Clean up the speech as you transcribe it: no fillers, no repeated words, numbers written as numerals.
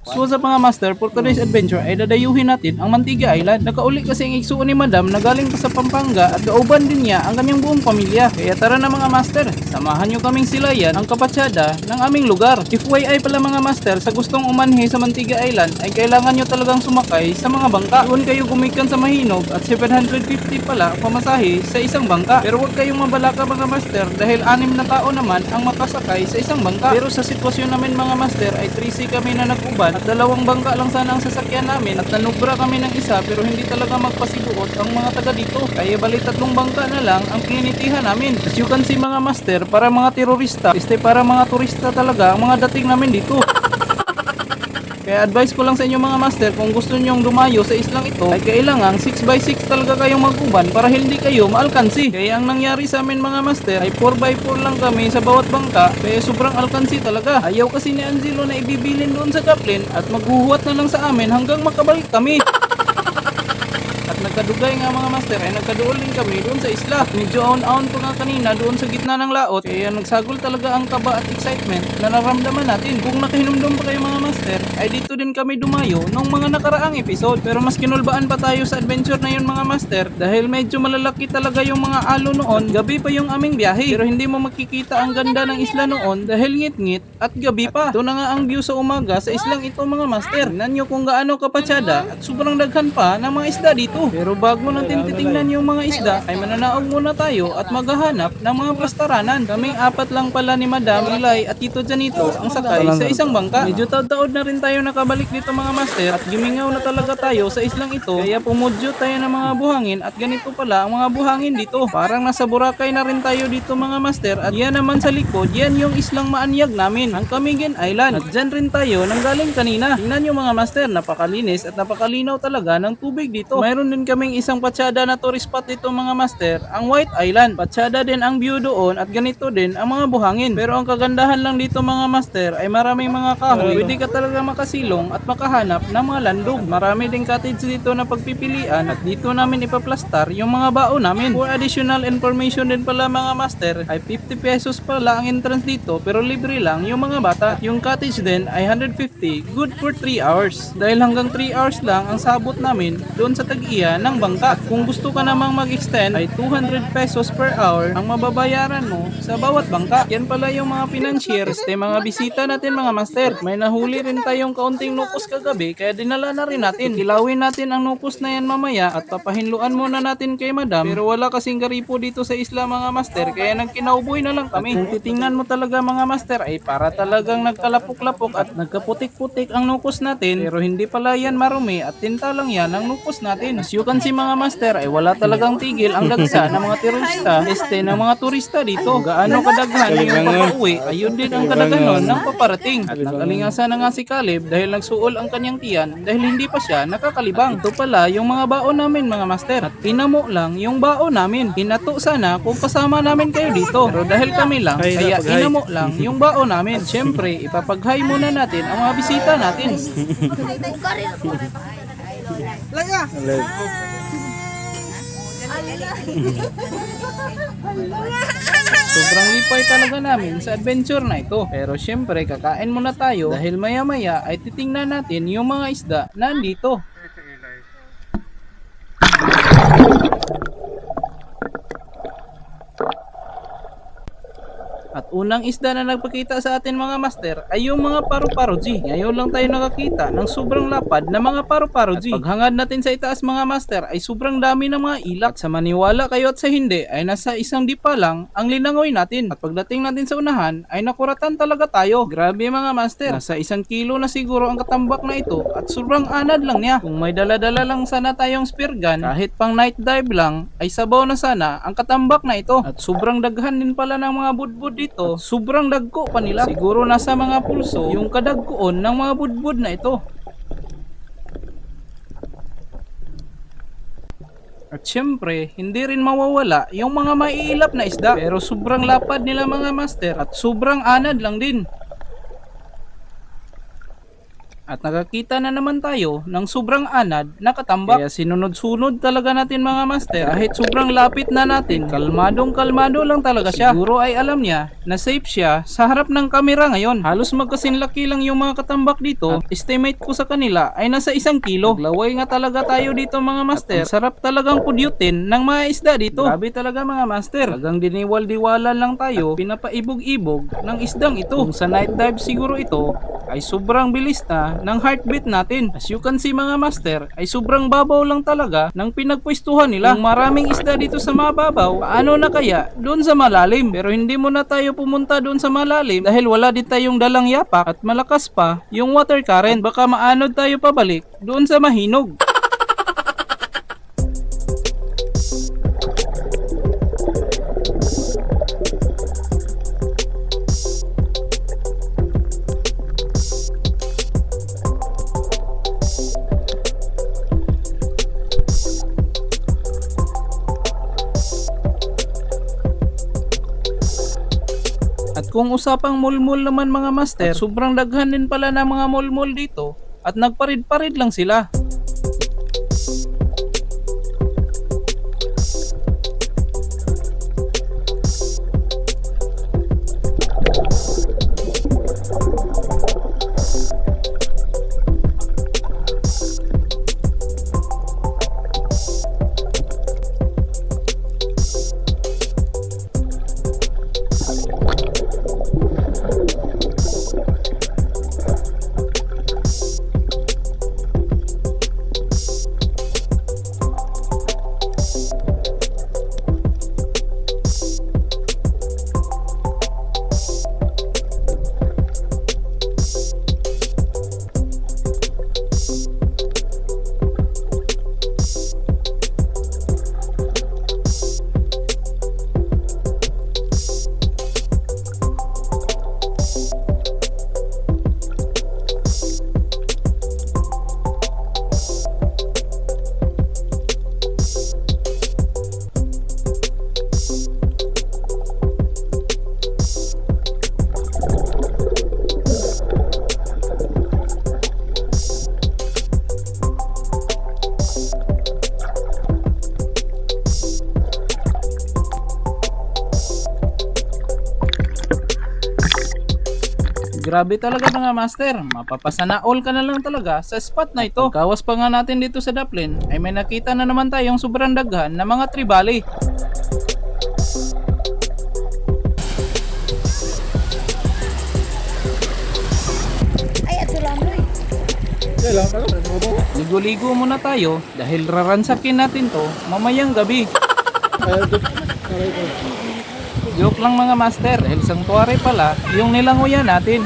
So sa mga master, for today's adventure ay dadayuhin natin ang Mantiga Island. Nakauli kasi ang igsuon ni madam na galing pa sa Pampanga at kauban din niya ang kanyang buong pamilya. Kaya tara na mga master, samahan nyo kaming silayan ang kapatsyada ng aming lugar. FYI pala mga master, sa gustong umanhi sa Mantiga Island ay kailangan nyo talagang sumakay sa mga bangka. Doon kayo gumikan sa Mahinog at 750 pala pamasahe sa isang bangka. Pero huwag kayong mabalaka mga master dahil 6 na tao naman ang makasakay sa isang bangka. Pero sa sitwasyon namin mga master ay 3C kami na nag-uban at 2 bangka lang sana ang sasakyan namin at nanubra kami ng isa pero hindi talaga magpasiguot ang mga taga dito. Kaya bali 3 bangka na lang ang pinitihan namin. As you can see mga master, para mga terorista, para mga turista talaga ang mga dating namin dito. Kaya advice ko lang sa inyo mga master, kung gusto nyong dumayo sa islang ito ay kailangan 6x6 talaga kayong mag-uban para hindi kayo maalkansi. Kaya ang nangyari sa amin mga master ay 4x4 lang kami sa bawat bangka, kaya sobrang alkansi talaga. Ayaw kasi ni Angelo na ibibilin doon sa Gaplin at maghuhuwat na lang sa amin hanggang makabalik kami. At nagkadugay nga mga master ay nagkaduol din kami doon sa isla. Medyo aon-aon pa nga kanina doon sa gitna ng laot, kaya nagsagol talaga ang kaba at excitement na naramdaman natin. Kung nakahinumdum pa kayo mga master ay dito din kami dumayo nung mga nakaraang episode. Pero mas kinulbaan pa tayo sa adventure na yun mga master dahil medyo malalaki talaga yung mga alo noon. Gabi pa yung aming biyahe pero hindi mo makikita ang ganda ng isla noon dahil ngit-ngit at gabi pa. Ito na nga ang view sa umaga sa islang ito mga master. Tingnan nyo kung gaano kapatsyada at sobrang daghan pa ng mga isda dito. Pero bago natin titingnan yung mga isda ay mananaog muna tayo at maghahanap ng mga plastaranan. Kaming 4 lang pala ni Madam Ilay at Tito Janito ang sakay sa isang bangka. Medyo taod-taod na rin tayo nakabalik dito mga master at gimingaw na talaga tayo sa islang ito. Kaya pumudyo tayo ng mga buhangin at ganito pala ang mga buhangin dito. Parang nasa Boracay na rin tayo dito mga master at yan naman sa likod, yan yung islang Maanyag namin, ang Camiguin Island. At dyan rin tayo nanggaling kanina. Tingnan nyo mga master, napakalinis at napakalinaw talaga ng tubig dito. Mayroon din kaming isang patsyada na tourist spot dito mga master, ang White Island. Patsyada din ang view doon at ganito din ang mga buhangin. Pero ang kagandahan lang dito mga master ay maraming mga kahoy. Pwede ka talaga makasilong at makahanap ng mga landog. Marami ding cottage dito na pagpipilian at dito namin ipaplastar yung mga baon namin. For additional information din pala mga master ay 50 pesos pala ang entrance dito pero libre lang yung mga bata. At yung cottage din ay 150, good for 3 hours. Dahil hanggang 3 hours lang ang sabot namin doon sa tag-iya ng bangka. Kung gusto ka namang mag-extend ay 200 pesos per hour ang mababayaran mo sa bawat bangka. Yan pala yung mga financiers mga bisita natin mga master. May nahuli rin tayong kaunting nukos kagabi kaya dinala na rin natin. Kilawin natin ang nukos na yan mamaya at papahinluan muna natin kay madam. Pero wala kasing garipo dito sa isla mga master kaya nagkinauboy na lang kami. Kung titingnan mo talaga mga master ay para talagang nagkalapok-lapok at nagkaputik-putik ang nukos natin pero hindi pala yan marumi at tinta lang yan ang nukos natin. As you can see mga master ay wala talagang tigil ang dagsa ng mga turista ng mga turista dito. Gaano kadaghan yung papauwi ayun din ang kadaganon ng paparating. At nag-alingasa na nga si Caleb dahil nagsuol ang kanyang tiyan dahil hindi pa siya nakakalibang. Ito pala yung mga baon namin mga master at tinamo lang yung baon namin. Hinato sana kung kasama namin kayo dito pero dahil kami lang kaya inamo lang yung baon namin. Siyempre ipapaghay muna natin ang mga bisita natin. Sobrang lipay talaga namin sa adventure na ito. Pero syempre kakain muna tayo dahil maya maya ay titingnan natin yung mga isda na andito. At unang isda na nagpakita sa atin mga master ay yung mga paru-paro G. Ngayon lang tayo nakakita ng sobrang lapad na mga paru-paro G. At paghangad natin sa itaas mga master ay sobrang dami ng mga ilak. At sa maniwala kayo at sa hindi ay nasa isang dipa lang ang linangoy natin. At pagdating natin sa unahan ay nakuratan talaga tayo. Grabe mga master, nasa 1 kilo na siguro ang katambak na ito at sobrang anad lang niya. Kung may dala-dala lang sana tayong spear gun, kahit pang night dive lang ay sabaw na sana ang katambak na ito. At sobrang daghan din pala ng mga budbud dito, sobrang dagko pa nila. Siguro nasa mga pulso yung kadagkoon ng mga budbud na ito. At syempre, hindi rin mawawala yung mga maiilap na isda. Pero sobrang lapad nila mga master at sobrang anad lang din. At nakakita na naman tayo ng sobrang anad na katambak. Kaya sinunod-sunod talaga natin mga master. Kahit sobrang lapit na natin, kalmadong-kalmado lang talaga siya. Siguro ay alam niya na safe siya sa harap ng kamera ngayon. Halos magkasinlaki lang yung mga katambak dito. At estimate ko sa kanila ay nasa 1 kilo. Laway nga talaga tayo dito mga master. At sarap talagang pudyutin ng mga isda dito. Grabe talaga mga master. Talagang diniwal-diwalan lang tayo. Pinapaibog-ibog ng isdang ito. Kung sa night dive siguro ito ay sobrang bilis na ng heartbeat natin. As you can see mga master, ay sobrang babaw lang talaga ng pinagpwestuhan nila. Kung maraming isda dito sa mababaw, paano na kaya doon sa malalim? Pero hindi mo na tayo pumunta doon sa malalim dahil wala din tayong dalang yapak at malakas pa yung water current. Baka maanod tayo pabalik doon sa mahinog. At kung usapang mulmul naman mga master, sobrang daghan din pala ng mga mulmul dito at nagparid-parid lang sila. Grabe talaga mga master, mapapasana all ka na lang talaga sa spot na ito. Kawas pa nga natin dito sa Daplin ay may nakita na naman tayong sobrang daghan na mga tribali. Ay, ato lang Roy. Ligo-ligo muna tayo dahil raransakin natin to mamayang gabi. Joke lang mga master, dahil sang tuwari pala yung nilanguyan natin.